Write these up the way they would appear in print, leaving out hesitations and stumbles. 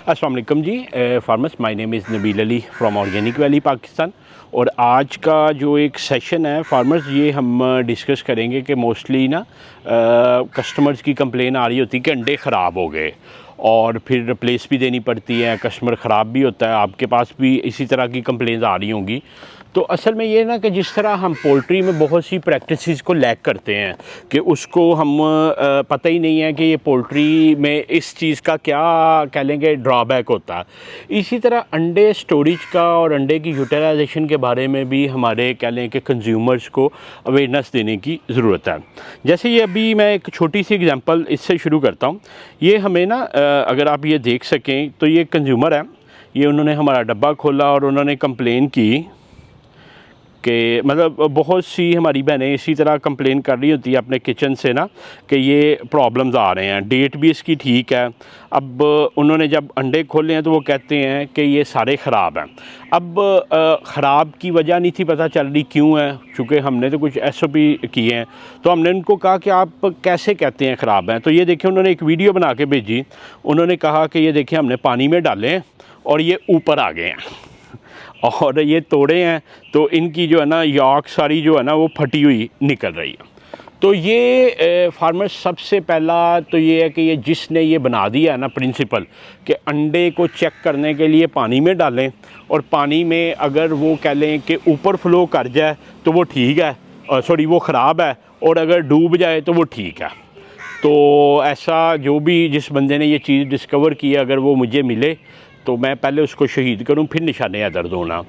अस्सलाम वालेकुम ji farmers, my name is Nabeel Ali from organic valley Pakistan. और आज का जो एक सेशन है फार्मर्स, ये हम डिस्कस करेंगे कि मोस्टली ना कस्टमर्स की कंप्लेन आ रही होती है कि अंडे ख़राब हो गए और फिर रिप्लेस भी देनी पड़ती है, कस्टमर ख़राब भी होता है। आपके पास भी इसी तरह की कंप्लेंट आ रही होंगी। तो असल में ये ना कि जिस तरह हम पोल्ट्री में बहुत सी प्रैक्टिसेस को लैक करते हैं कि उसको हम पता ही नहीं है कि ये पोल्ट्री में इस चीज़ का क्या कह लेंगे ड्रॉबैक होता है। इसी तरह अंडे स्टोरेज का और अंडे की यूटिलाइजेशन के बारे में भी हमारे कह लें कि कंज्यूमर्स को अवेयरनेस देने की ज़रूरत है। जैसे ये अभी मैं एक छोटी सी एग्जांपल इससे शुरू करता हूँ। ये हमें ना अगर आप ये देख सकें तो ये कंज्यूमर है, ये उन्होंने हमारा डब्बा खोला और उन्होंने कंप्लेन की कि मतलब बहुत सी हमारी बहनें इसी तरह कंप्लेन कर रही होती है अपने किचन से ना कि ये प्रॉब्लम्स आ रहे हैं। डेट भी इसकी ठीक है। अब उन्होंने जब अंडे खोले हैं तो वो कहते हैं कि ये सारे ख़राब हैं। अब ख़राब की वजह नहीं थी पता चल रही क्यों है, चूँकि हमने तो कुछ SOP किए हैं। तो हमने उनको कहा कि आप कैसे कहते हैं ख़राब हैं। तो ये देखिए उन्होंने एक वीडियो बना के भेजी। उन्होंने कहा कि ये देखिए हमने पानी में डाले हैं और ये ऊपर आ गए हैं और ये तोड़े हैं तो इनकी जो है ना यॉक सारी जो है ना वो फटी हुई निकल रही है। तो ये फार्मर सबसे पहला तो ये है कि ये जिसने ये बना दिया है ना प्रिंसिपल कि अंडे को चेक करने के लिए पानी में डालें और पानी में अगर वो कह लें कि ऊपर फ्लो कर जाए तो वो ठीक है, सॉरी वो ख़राब है, और अगर डूब जाए तो वो ठीक है। तो ऐसा जो भी जिस बंदे ने ये चीज़ डिस्कवर की है अगर वो मुझे मिले तो मैं पहले उसको शहीद करूं, फिर निशाने दर्द होना।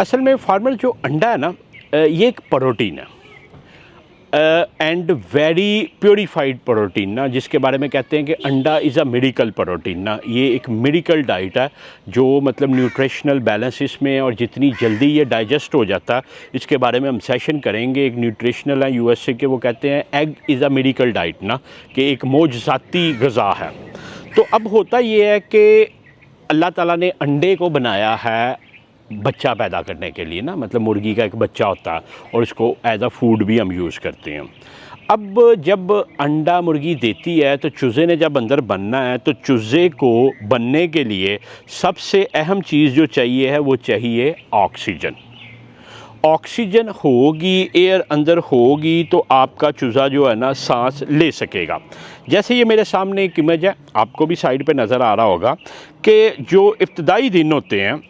असल में फार्मर जो अंडा है ना ये एक प्रोटीन है एंड वेरी प्योरीफाइड प्रोटीन ना, जिसके बारे में कहते हैं कि अंडा इज़ अ मेडिकल प्रोटीन ना। ये एक मेडिकल डाइट है जो मतलब न्यूट्रिशनल बैलेंस इसमें और जितनी जल्दी ये डाइजेस्ट हो जाता है इसके बारे में हम सेशन करेंगे। एक न्यूट्रिशनल है USA के, वो कहते हैं egg is a medical diet ना, कि एक मोजज़ाती ग़िज़ा है। तो अब होता ये है कि अल्लाह ताला ने अंडे को बनाया है बच्चा पैदा करने के लिए ना, मतलब मुर्गी का एक बच्चा होता है और इसको एज अ फूड भी हम यूज़ करते हैं। अब जब अंडा मुर्गी देती है तो चूज़े ने जब अंदर बनना है तो चूज़े को बनने के लिए सबसे अहम चीज़ जो चाहिए है वो चाहिए ऑक्सीजन। ऑक्सीजन होगी, एयर अंदर होगी तो आपका चूज़ा जो है ना सांस ले सकेगा। जैसे ये मेरे सामने एक इमेज है, आपको भी साइड पे नज़र आ रहा होगा कि जो इब्तदाई दिन होते हैं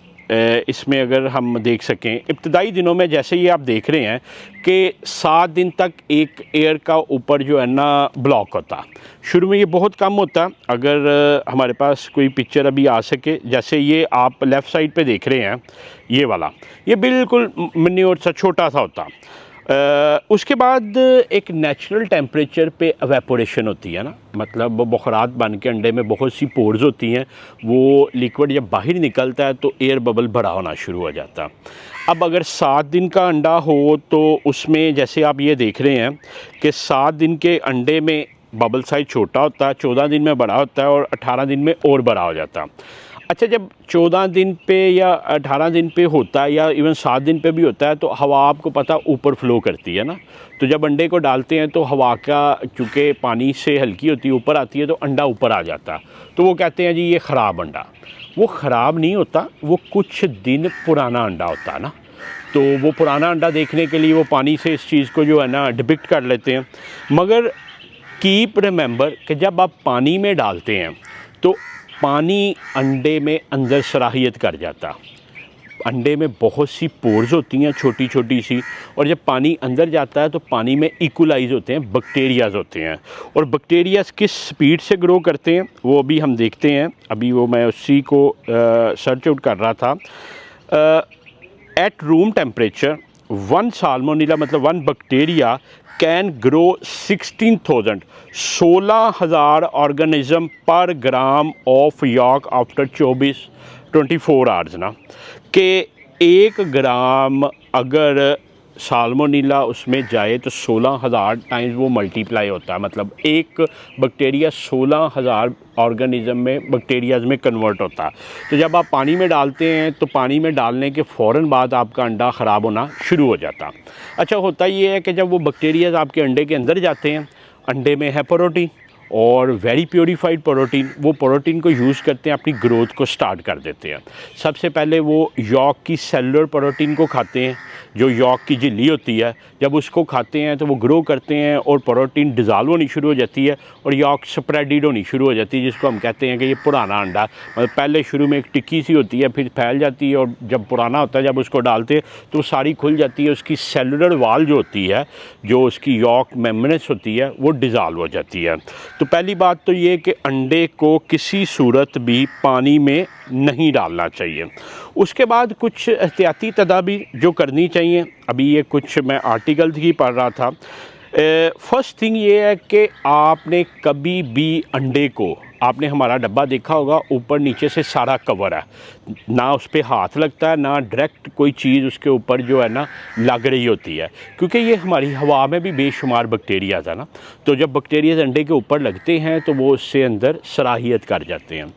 इसमें अगर हम देख सकें इब्तदाई दिनों में जैसे ये आप देख रहे हैं कि 7 दिन तक एक एयर का ऊपर जो है ना ब्लॉक होता। शुरू में ये बहुत कम होता। अगर हमारे पास कोई पिक्चर अभी आ सके, जैसे ये आप लेफ़्ट साइड पे देख रहे हैं ये वाला, ये बिल्कुल मिन्यूट सा छोटा सा होता। उसके बाद एक नेचुरल टेम्परेचर पे एवेपोरेशन होती है ना, मतलब बुखारात बन के अंडे में बहुत सी पोर्स होती हैं, वो लिक्विड जब बाहर निकलता है तो एयर बबल बड़ा होना शुरू हो जाता। अब अगर 7 दिन का अंडा हो तो उसमें जैसे आप ये देख रहे हैं कि 7 दिन के अंडे में बबल साइज छोटा होता है, 14 दिन में बड़ा होता है और 18 दिन में और बड़ा हो जाता। अच्छा, जब 14 दिन पे या 18 दिन पे होता है या इवन 7 दिन पे भी होता है तो हवा आपको पता ऊपर फ्लो करती है ना। तो जब अंडे को डालते हैं तो हवा का चूँकि पानी से हल्की होती है ऊपर आती है तो अंडा ऊपर आ जाता। तो वो कहते हैं जी ये ख़राब अंडा। वो ख़राब नहीं होता, वो कुछ दिन पुराना अंडा होता है ना। तो वो पुराना अंडा देखने के लिए वो पानी से इस चीज़ को जो है ना डिपिक्ट कर लेते हैं। मगर कीप रिमेंबर कि जब आप पानी में डालते हैं तो पानी अंडे में अंदर सराहियत कर जाता। अंडे में बहुत सी पोर्स होती हैं छोटी छोटी सी, और जब पानी अंदर जाता है तो पानी में इक्वलाइज होते हैं, बैक्टीरियाज होते हैं। और बैक्टीरियाज किस स्पीड से ग्रो करते हैं वो अभी हम देखते हैं। अभी वो मैं उसी को सर्च आउट कर रहा था। एट रूम टेम्परेचर 1 साल्मोनेला मतलब 1 बैक्टीरिया कैन ग्रो 16,000 ऑर्गेनिज्म पर gram of York after 24 hours ना, कि 1 ग्राम अगर साल्मोनेला उसमें जाए तो 16,000 टाइम्स वो मल्टीप्लाई होता है। मतलब एक बैक्टीरिया 16,000 ऑर्गेनिज्म में बैक्टीरियाज में कन्वर्ट होता है। तो जब आप पानी में डालते हैं तो पानी में डालने के फ़ौरन बाद आपका अंडा ख़राब होना शुरू हो जाता। अच्छा, होता ये है कि जब वो बैक्टीरियाज आपके अंडे के अंदर जाते हैं, अंडे में है प्रोटीन और वेरी प्योरीफाइड प्रोटीन, वो प्रोटीन को यूज़ करते हैं, अपनी ग्रोथ को स्टार्ट कर देते हैं। सबसे पहले वो यॉक की सेलुलर प्रोटीन को खाते हैं, जो यॉक की झिल्ली होती है, जब उसको खाते हैं तो वो ग्रो करते हैं और प्रोटीन डिज़ाल्व होनी शुरू हो जाती है और यॉक स्प्रेडिड होनी शुरू हो जाती है, जिसको हम कहते हैं कि ये पुराना अंडा, मतलब पहले शुरू में एक टिक्की सी होती है, फिर फैल जाती है और जब पुराना होता है, जब उसको डालते हैं तो सारी खुल जाती है, उसकी सेलुलर वाल जो होती है, जो उसकी यॉक मेम्ब्रेन्स होती है, वो डिज़ाल्व हो जाती है। तो पहली बात तो ये कि अंडे को किसी सूरत भी पानी में नहीं डालना चाहिए। उसके बाद कुछ एहतियाती तदाबीर जो करनी चाहिए, अभी ये कुछ मैं आर्टिकल ही पढ़ रहा था। फर्स्ट थिंग ये है कि आपने कभी भी अंडे को, आपने हमारा डब्बा देखा होगा, ऊपर नीचे से सारा कवर है, ना उस पर हाथ लगता है, ना डायरेक्ट कोई चीज़ उसके ऊपर जो है ना लग रही होती है, क्योंकि ये हमारी हवा में भी बेशुमार बैक्टीरियाज़ है ना, तो जब बैक्टीरियाज़ अंडे के ऊपर लगते हैं तो वो उससे अंदर सराहियत कर जाते हैं।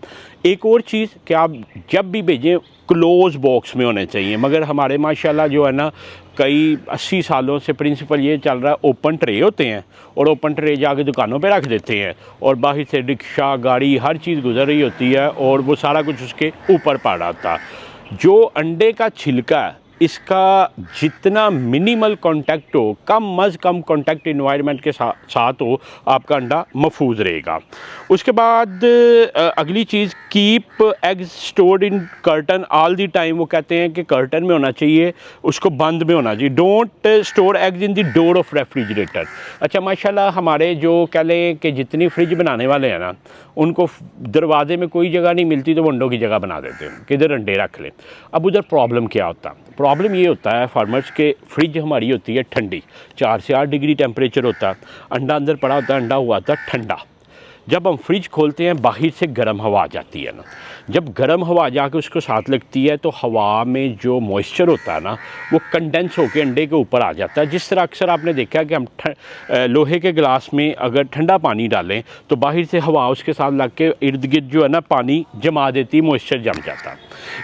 एक और चीज़ कि आप जब भी भेजें क्लोज बॉक्स में होने चाहिए, मगर हमारे माशाल्लाह जो है ना कई 80 सालों से प्रिंसिपल ये चल रहा है, ओपन ट्रे होते हैं और ओपन ट्रे जाके दुकानों पे रख देते हैं और बाहर से रिक्शा गाड़ी हर चीज़ गुजर रही होती है और वो सारा कुछ उसके ऊपर पड़ रहा था। जो अंडे का छिलका है, इसका जितना मिनिमल कांटेक्ट हो, कम अज़ कम कांटेक्ट इन्वायरमेंट के साथ हो, आपका अंडा महफूज रहेगा। उसके बाद अगली चीज़, keep eggs stored in carton all the time. वो कहते हैं कि कर्टन में होना चाहिए, उसको बंद में होना चाहिए। Don't store eggs in the door of refrigerator. अच्छा माशाल्लाह हमारे जो कह लें कि जितनी फ्रिज बनाने वाले हैं ना, उनको दरवाजे में कोई जगह नहीं मिलती तो विंडो की जगह बना देते हैं, किधर अंडे रख लें। अब उधर प्रॉब्लम क्या होता है? प्रॉब्लम ये होता है फार्मर्स के, फ्रिज हमारी होती है ठंडी, 4 से 8 डिग्री टेम्परेचर होता है, अंडा अंदर पड़ा होता है, अंडा हुआ था ठंडा। जब हम फ्रिज खोलते हैं बाहर से गर्म हवा आ जाती है ना, जब गर्म हवा जाके उसको साथ लगती है तो हवा में जो मॉइस्चर होता है ना, वो कंडेंस होकर अंडे के ऊपर आ जाता है। जिस तरह अक्सर आपने देखा है कि हम लोहे के गिलास में अगर ठंडा पानी डालें तो बाहर से हवा उसके साथ लग के इर्द गिर्द जो है ना पानी जमा देती, मॉइस्चर जम जाता है।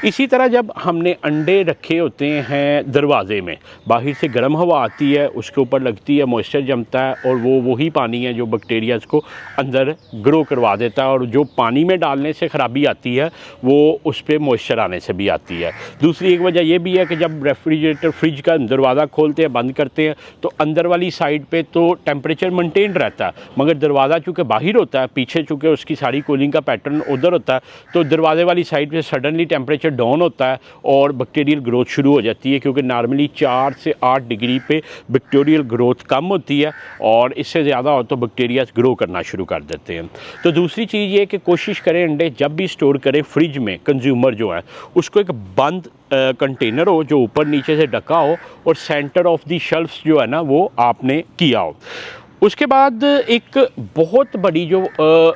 इसी तरह जब हमने अंडे रखे होते हैं दरवाजे में, बाहर से गर्म हवा आती है, उसके ऊपर लगती है, मॉइस्चर जमता है और वो वही पानी है जो बैक्टीरियाज़ को अंदर ग्रो करवा देता है, और जो पानी में डालने से ख़राबी आती है वो उस पर मॉइस्चर आने से भी आती है। दूसरी एक वजह ये भी है कि जब रेफ्रिजरेटर फ्रिज का दरवाज़ा खोलते हैं बंद करते हैं तो अंदर वाली साइड पे तो टेम्परेचर मेंटेन रहता है, मगर दरवाज़ा चूँकि बाहर होता है, पीछे चूँकि उसकी सारी कूलिंग का पैटर्न उधर होता है, तो दरवाजे वाली साइड पे सडनली टेम्परेचर डाउन होता है और बैक्टीरियल ग्रोथ शुरू हो जाती है, क्योंकि नॉर्मली 4 से 8 डिग्री पे बैक्टीरियल ग्रोथ कम होती है और इससे ज़्यादा हो तो बैक्टीरिया ग्रो करना शुरू कर देते हैं। तो दूसरी चीज़ ये कि कोशिश करें अंडे जब भी स्टोर करें फ्रिज में, कंज्यूमर जो है उसको एक बंद कंटेनर हो जो ऊपर नीचे से ढका हो और सेंटर ऑफ दी शेल्फ्स जो है ना वो आपने किया हो। उसके बाद एक बहुत बड़ी जो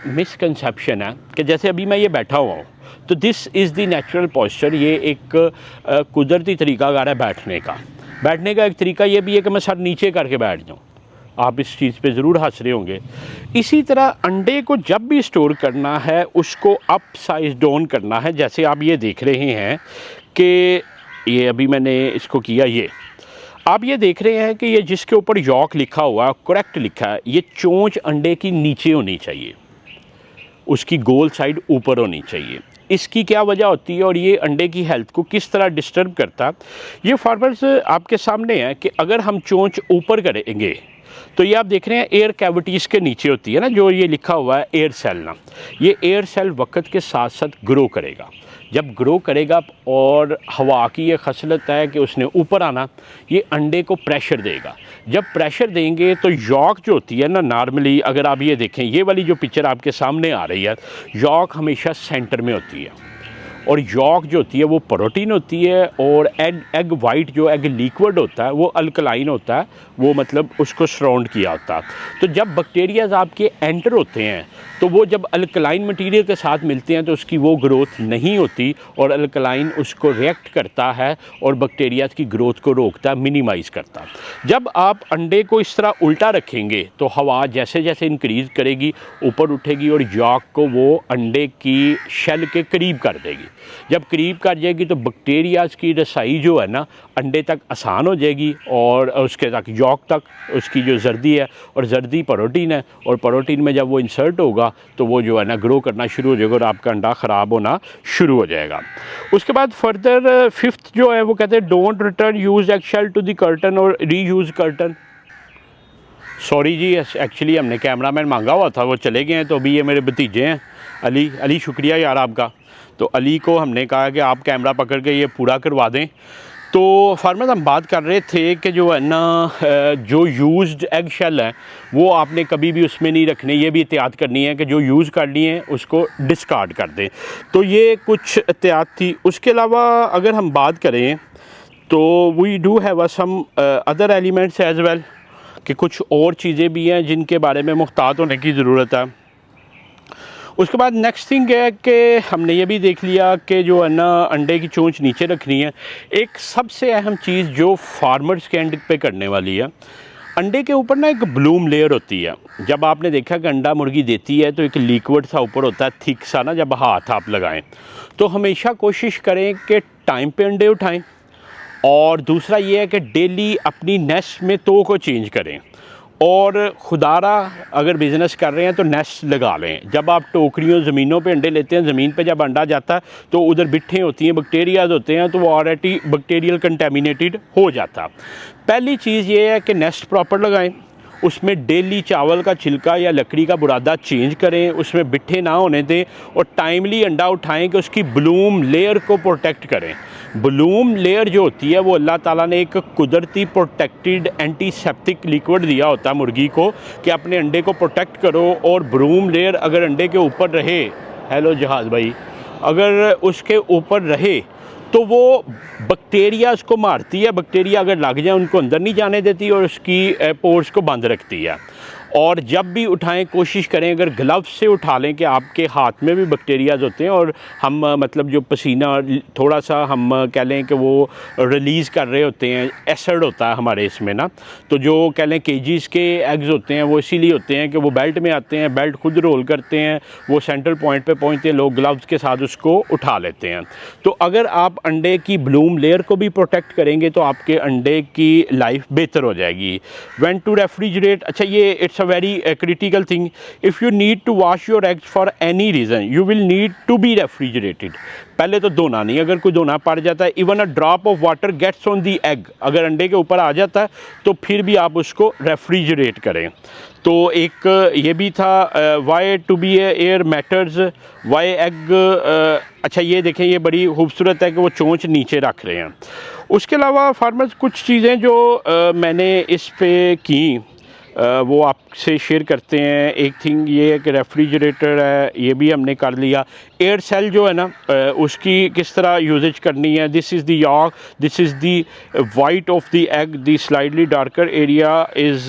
मिसकंसेप्शन है कि जैसे अभी मैं ये बैठा हुआ हूँ तो this is the natural posture, ये एक कुदरती तरीकाकार है बैठने का एक तरीका ये भी है कि मैं सर नीचे करके बैठ जाऊँ। आप इस चीज़ पे ज़रूर हंस रहे होंगे। इसी तरह अंडे को जब भी स्टोर करना है उसको अप साइज डाउन करना है। जैसे आप ये देख रहे हैं कि ये अभी मैंने इसको किया, ये आप ये देख रहे हैं कि ये जिसके ऊपर यॉक लिखा हुआ करेक्ट लिखा है, ये चोंच अंडे की नीचे होनी चाहिए, उसकी गोल साइड ऊपर होनी चाहिए। इसकी क्या वजह होती है और ये अंडे की हेल्थ को किस तरह डिस्टर्ब करता, ये फार्मर्स आपके सामने है कि अगर हम चोंच ऊपर करेंगे तो ये आप देख रहे हैं एयर कैविटीज़ के नीचे होती है ना, जो ये लिखा हुआ है एयर सेल ना, ये एयर सेल वक्त के साथ साथ ग्रो करेगा। जब ग्रो करेगा और हवा की ये खसलत है कि उसने ऊपर आना, ये अंडे को प्रेशर देगा। जब प्रेशर देंगे तो यॉक जो होती है ना, नॉर्मली अगर आप ये देखें, ये वाली जो पिक्चर आपके सामने आ रही है, यॉक हमेशा सेंटर में होती है और यॉक जो होती है वो प्रोटीन होती है और एग वाइट जो एग लिक्विड होता है वो अल्कलाइन होता है, वो मतलब उसको सराउंड किया होता है। तो जब बैक्टीरियाज आपके एंटर होते हैं तो वो जब अल्कलाइन मटेरियल के साथ मिलते हैं तो उसकी वो ग्रोथ नहीं होती और अल्कलाइन उसको रिएक्ट करता है और बैक्टीरियाज की ग्रोथ को रोकता है, मिनिमाइज़ करता है। जब आप अंडे को इस तरह उल्टा रखेंगे तो हवा जैसे जैसे इंक्रीज़ करेगी ऊपर उठेगी और यॉक को वो अंडे की शेल के करीब कर देगी। जब करीब कर जाएगी तो बैक्टीरियाज की रसाई जो है ना अंडे तक आसान हो जाएगी और उसके तक यॉक तक उसकी जो जर्दी है, और जर्दी प्रोटीन है, और प्रोटीन में जब वो इंसर्ट होगा तो वो जो है ना ग्रो करना शुरू हो जाएगा और आपका अंडा ख़राब होना शुरू हो जाएगा। उसके बाद फर्दर फिफ्थ जो है वो कहते हैं don't return use egg shell to the curtain और री यूज़ कर्टन। सॉरी जी, एक्चुअली हमने कैमरामैन मांगा हुआ था, वो चले गए हैं, तो अभी ये मेरे भतीजे हैं अली शुक्रिया यार आपका। तो अली को हमने कहा कि आप कैमरा पकड़ के ये पूरा करवा दें। तो फार्मर हम बात कर रहे थे कि जो है ना जो यूज्ड एग शेल है वो आपने कभी भी उसमें नहीं रखने, ये भी एहतियात करनी है कि जो यूज़ कर लिए हैं उसको डिस्कार्ड कर दें। तो ये कुछ एहतियात थी। उसके अलावा अगर हम बात करें तो we do have some other elements as well, कि कुछ और चीज़ें भी हैं जिनके बारे में मुहतात होने की ज़रूरत है। उसके बाद नेक्स्ट थिंग है कि हमने ये भी देख लिया कि जो है ना अंडे की चोंच नीचे रखनी है। एक सबसे अहम चीज़ जो फार्मर्स के एंड पे करने वाली है, अंडे के ऊपर ना एक ब्लूम लेयर होती है। जब आपने देखा कि अंडा मुर्गी देती है तो एक लिक्विड सा ऊपर होता है, थिक सा ना, जब हाथ आप लगाएं तो हमेशा कोशिश करें कि टाइम पे अंडे उठाएं। और दूसरा ये है कि डेली अपनी नेस्ट में तो को चेंज करें, और खुदारा अगर बिज़नेस कर रहे हैं तो नेस्ट लगा लें। जब आप टोकरियों ज़मीनों पे अंडे लेते हैं, ज़मीन पे जब अंडा जाता है तो उधर बिट्ठें होती हैं, बैक्टीरियाज होते हैं, तो वो ऑलरेडी बैक्टीरियल कंटेमिनेटेड हो जाता। पहली चीज़ ये है कि नेस्ट प्रॉपर लगाएं, उसमें डेली चावल का छिलका या लकड़ी का बुरादा चेंज करें, उसमें बिट्ठे ना होने दें, और टाइमली अंडा उठाएं कि उसकी ब्लूम लेयर को प्रोटेक्ट करें। ब्लूम लेयर जो होती है वो अल्लाह ताला ने एक कुदरती प्रोटेक्टेड एंटीसेप्टिक लिक्विड दिया होता है मुर्गी को कि अपने अंडे को प्रोटेक्ट करो। और ब्लूम लेयर अगर अंडे के ऊपर रहे, हेलो जहाज़ भाई, अगर उसके ऊपर रहे तो वो बैक्टीरिया उसको मारती है। बैक्टीरिया अगर लग जाए उनको अंदर नहीं जाने देती और उसकी पोर्स को बंद रखती है। और जब भी उठाएं कोशिश करें अगर ग्लव्स से उठा लें कि आपके हाथ में भी बैक्टीरियाज होते हैं, और हम मतलब जो पसीना थोड़ा सा हम कह लें कि वो रिलीज़ कर रहे होते हैं, एसिड होता है हमारे इसमें ना, तो जो कह लें केजीज़ के एग्स होते हैं वो इसीलिए होते हैं कि वो बेल्ट में आते हैं, बेल्ट खुद रोल करते हैं, वो सेंट्रल पॉइंट पे पहुंचते हैं, लोग ग्लव्स के साथ उसको उठा लेते हैं। तो अगर आप अंडे की ब्लूम लेयर को भी प्रोटेक्ट करेंगे तो आपके अंडे की लाइफ बेहतर हो जाएगी। व्हेन टू रेफ्रिजरेट, अच्छा ये it's a very critical thing. If you need to wash your eggs for any reason, you will need to be refrigerated. पहले तो धोना नहीं, अगर कोई धोना पड़ जाता है, even a drop of water gets on the egg, अगर अंडे के ऊपर आ जाता है तो फिर भी आप उसको रेफ्रिजरेट करें। तो एक ये भी था why to be air matters, why egg. अच्छा ये देखें, ये बड़ी खूबसूरत है कि वो चोंच नीचे रख रहे हैं। उसके अलावा फार्मर्स कुछ चीज़ें जो मैंने इस पे की वो आपसे शेयर करते हैं। एक थिंग ये है कि रेफ्रिजरेटर है, ये भी हमने कर लिया। एयर सेल जो है ना उसकी किस तरह यूजेज करनी है। This is the yolk, this is the white of the egg, the slightly darker area is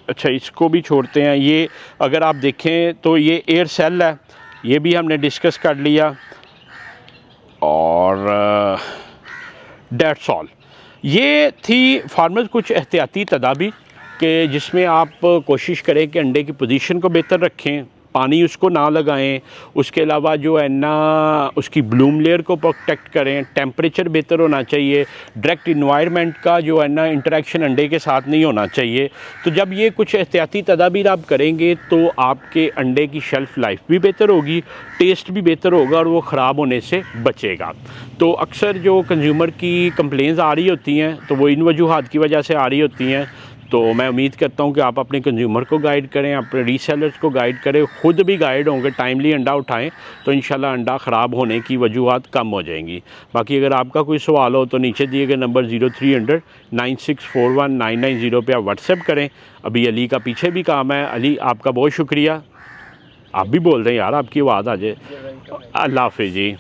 अच्छा इसको भी छोड़ते हैं। ये अगर आप देखें तो ये एयर सेल है, ये भी हमने डिस्कस कर लिया। और डेट्स ऑल, ये थी फार्मर्स कुछ एहतियाती तदाबीर कि जिसमें आप कोशिश करें कि अंडे की पोजीशन को बेहतर रखें, पानी उसको ना लगाएं, उसके अलावा जो है ना उसकी ब्लूम लेयर को प्रोटेक्ट करें, टेम्परेचर बेहतर होना चाहिए, डायरेक्ट इन्वायरमेंट का जो है ना इंटरेक्शन अंडे के साथ नहीं होना चाहिए। तो जब ये कुछ एहतियाती तदाबीर आप करेंगे तो आपके अंडे की शेल्फ़ लाइफ भी बेहतर होगी, टेस्ट भी बेहतर होगा और वो ख़राब होने से बचेगा। तो अक्सर जो कंज्यूमर की कंप्लेंट्स आ रही होती हैं तो वो इन वजूहात की वजह से आ रही होती हैं। तो मैं उम्मीद करता हूं कि आप अपने कंज्यूमर को गाइड करें, अपने रीसेलर्स को गाइड करें, ख़ुद भी गाइड होंगे, टाइमली अंडा उठाएं तो इंशाल्लाह अंडा ख़राब होने की वजूहात कम हो जाएंगी। बाकी अगर आपका कोई सवाल हो तो नीचे दिए गए नंबर 0300 9641 990 पे आप व्हाट्सएप करें। अभी अली का पीछे भी काम है। अली आपका बहुत शुक्रिया, आप भी बोल दें यार, आपकी आवाज़ आ जाए। अल्लाह हाफ़िज़ जी।